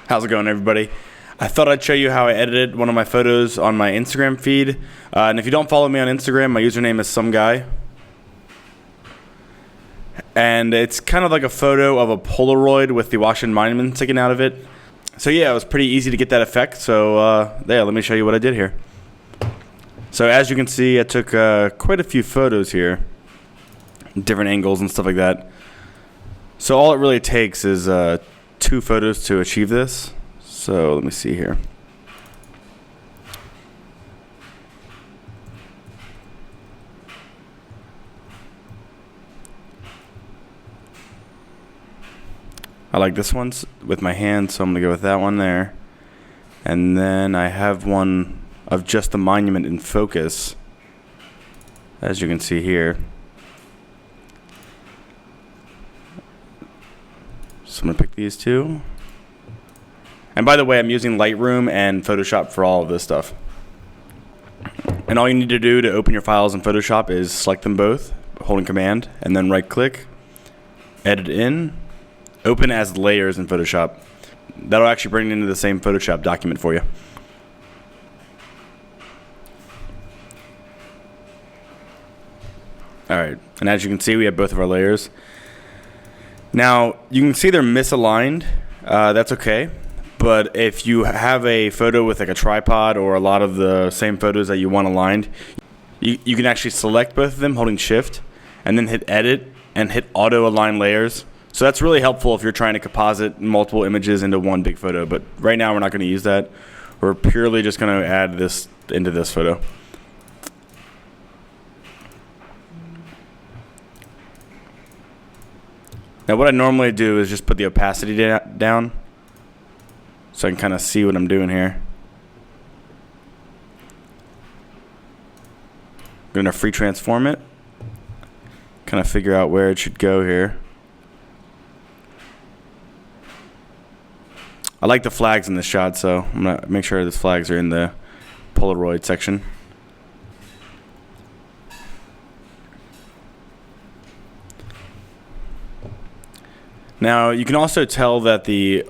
How's it going, everybody? I thought I'd show you how I edited one of my photos on my Instagram feed. And if you don't follow me on Instagram, my username is someguy. And it's kind of like a photo of a Polaroid with the Washington Monument sticking out of it. So yeah, it was pretty easy to get that effect. So yeah, let me show you what I did here. So as you can see, I took quite a few photos here, different angles and stuff like that. So all it really takes is 2 photos to achieve this. So let me see here. I like this one with my hand, so I'm gonna go with that one there. And then I have one of just the monument in focus, as you can see here. So I'm gonna pick these 2. And by the way, I'm using Lightroom and Photoshop for all of this stuff. And all you need to do to open your files in Photoshop is select them both, holding Command, and then right-click, edit in, open as layers in Photoshop. That'll actually bring it into the same Photoshop document for you. Alright, and as you can see, we have both of our layers. Now, you can see they're misaligned. That's okay. But if you have a photo with like a tripod or a lot of the same photos that you want aligned, you can actually select both of them holding Shift and then hit Edit and hit Auto Align Layers. So that's really helpful if you're trying to composite multiple images into one big photo. But right now we're not going to use that. We're purely just going to add this into this photo. Now what I normally do is just put the opacity down so I can kind of see what I'm doing here. I'm going to free transform it, kind of figure out where it should go here. I like the flags in this shot, so I'm going to make sure the flags are in the Polaroid section. Now you can also tell that the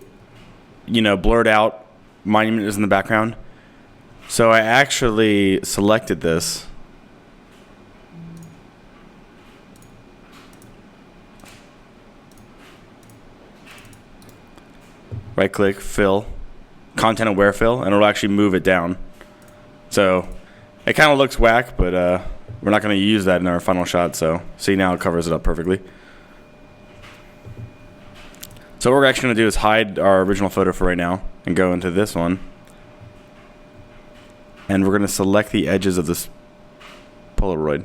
blurred out monument is in the background. So I actually selected this. Right click, fill, ContentAware Fill, and it'll actually move it down. So it kind of looks whack, but we're not going to use that in our final shot. So see, now it covers it up perfectly. So what we're actually going to do is hide our original photo for right now and go into this one. And we're going to select the edges of this Polaroid.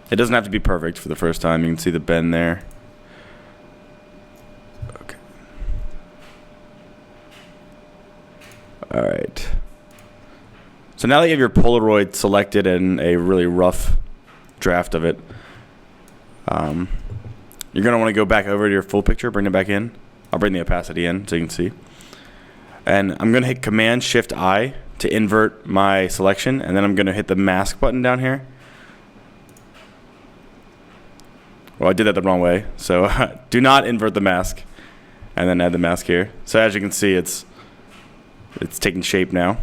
It doesn't have to be perfect for the first time. You can see the bend there. Okay. All right. So now that you have your Polaroid selected and a really rough draft of it, you're going to want to go back over to your full picture, bring it back in. I'll bring the opacity in so you can see. And I'm going to hit Command-Shift-I to invert my selection, and then I'm going to hit the mask button down here. Well, I did that the wrong way, so do not invert the mask, and then add the mask here. So as you can see, it's taking shape now.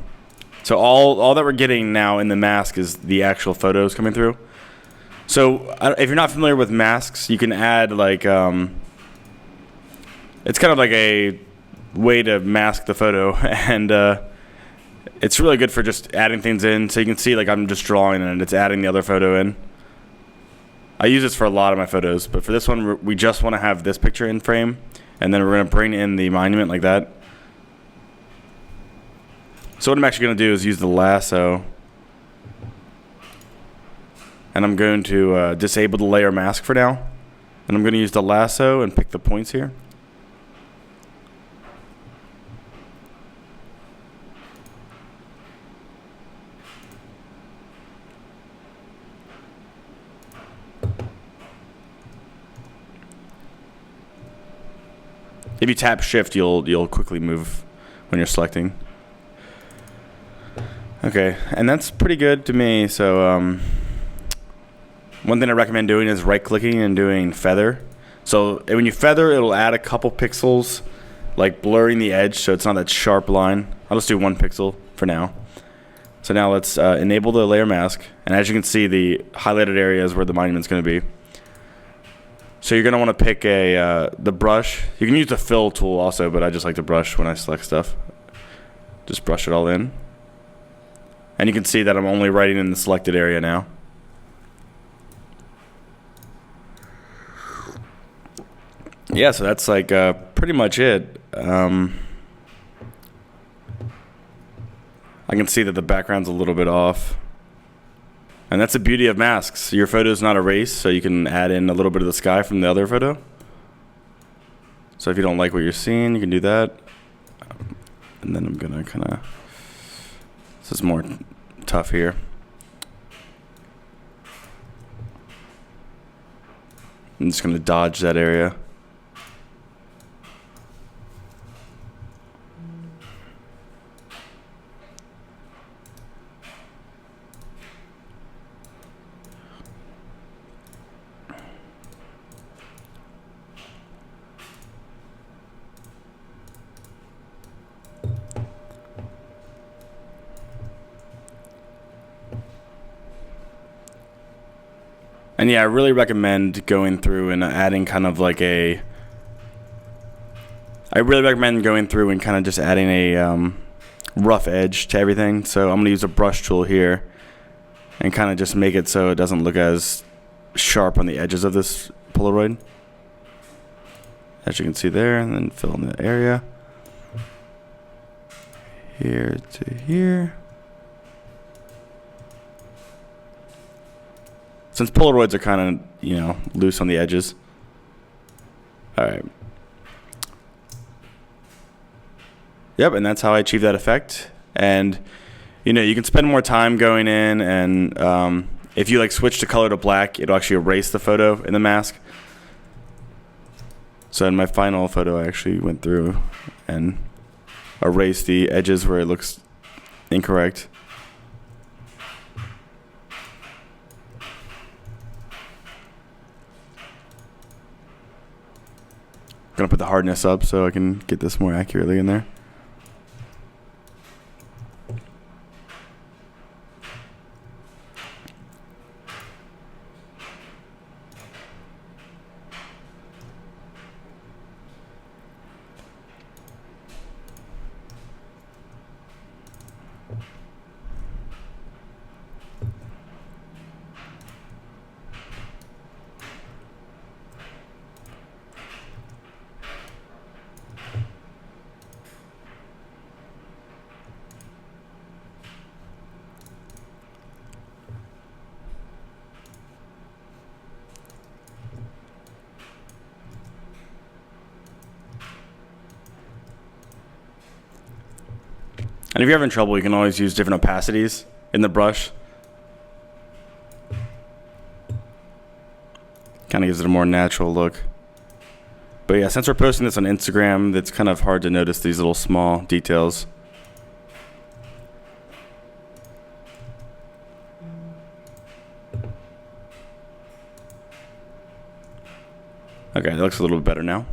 So all that we're getting now in the mask is the actual photos coming through. So if you're not familiar with masks, you can add like it's kind of like a way to mask the photo, and it's really good for just adding things in. So you can see like I'm just drawing and it's adding the other photo in. I use this for a lot of my photos, but for this one we just want to have this picture in frame, and then we're going to bring in the monument like that. So what I'm actually going to do is use the lasso, and I'm going to disable the layer mask for now, and I'm going to use the lasso and pick the points here. If you tap Shift, you'll quickly move when you're selecting. Okay, and that's pretty good to me. So one thing I recommend doing is right-clicking and doing feather. So when you feather, it'll add a couple pixels, like blurring the edge so it's not that sharp line. I'll just do 1 pixel for now. So now let's enable the layer mask. And as you can see, the highlighted area is where the monument's going to be. So you're going to want to pick the brush. You can use the fill tool also, but I just like to brush when I select stuff. Just brush it all in. And you can see that I'm only writing in the selected area now. Yeah, so that's like pretty much it. I can see that the background's a little bit off. And that's the beauty of masks. Your photo is not erased, so you can add in a little bit of the sky from the other photo. So if you don't like what you're seeing, you can do that. And then I'm gonna kind of, this is more tough here. I'm just gonna dodge that area. And yeah, I really recommend going through and adding kind of like I really recommend going through and kind of just adding a rough edge to everything. So I'm going to use a brush tool here and kind of just make it so it doesn't look as sharp on the edges of this Polaroid. As you can see there, and then fill in the area. Here to here. Since Polaroids are kind of, loose on the edges. All right. Yep, and that's how I achieve that effect. And, you can spend more time going in, and if you switch the color to black, it'll actually erase the photo in the mask. So in my final photo, I actually went through and erased the edges where it looks incorrect. Gonna put the hardness up so I can get this more accurately in there. And if you're having trouble, you can always use different opacities in the brush. Kind of gives it a more natural look. But yeah, since we're posting this on Instagram, it's kind of hard to notice these little small details. Okay, that looks a little bit better now.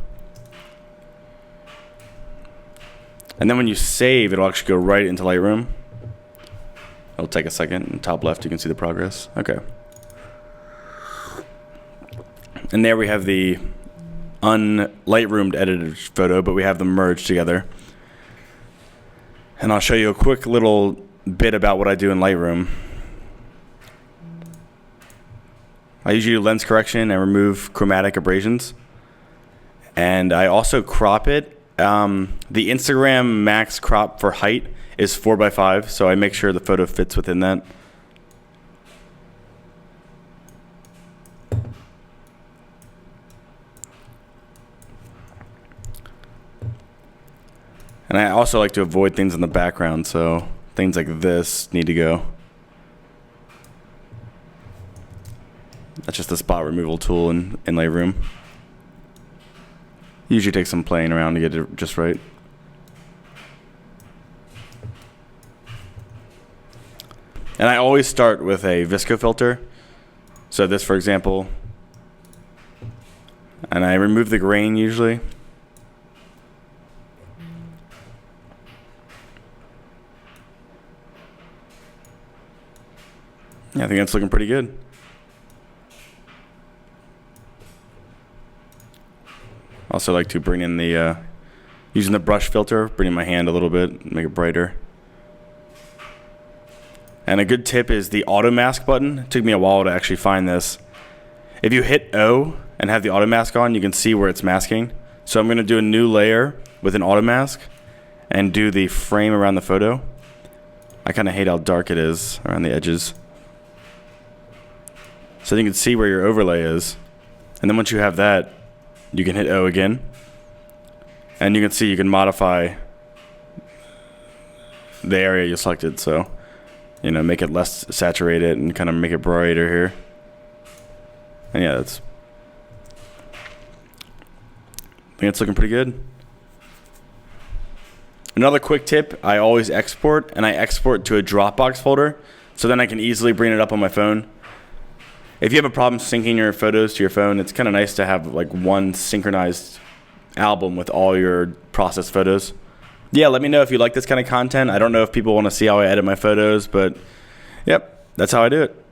And then when you save, it'll actually go right into Lightroom. It'll take a second. In top left, you can see the progress. Okay. And there we have the un-Lightroomed edited photo, but we have them merged together. And I'll show you a quick little bit about what I do in Lightroom. I usually do lens correction and remove chromatic abrasions. And I also crop it. The Instagram max crop for height is 4:5, so I make sure the photo fits within that. And I also like to avoid things in the background, so things like this need to go. That's just the spot removal tool in Lightroom. Usually takes some playing around to get it just right. And I always start with a visco filter. So this, for example, and I remove the grain usually. Yeah, I think that's looking pretty good. Also like to bring in the, using the brush filter, bring in my hand a little bit, make it brighter. And a good tip is the auto mask button. It took me a while to actually find this. If you hit O and have the auto mask on, you can see where it's masking. So I'm gonna do a new layer with an auto mask and do the frame around the photo. I kinda hate how dark it is around the edges. So you can see where your overlay is. And then once you have that, you can hit O again. And you can see you can modify the area you selected. So, you know, make it less saturated and kind of make it brighter here. And yeah, I think it's looking pretty good. Another quick tip, I always export, and I export to a Dropbox folder, so then I can easily bring it up on my phone. If you have a problem syncing your photos to your phone, it's kind of nice to have like one synchronized album with all your processed photos. Yeah, let me know if you like this kind of content. I don't know if people want to see how I edit my photos, but yep, that's how I do it.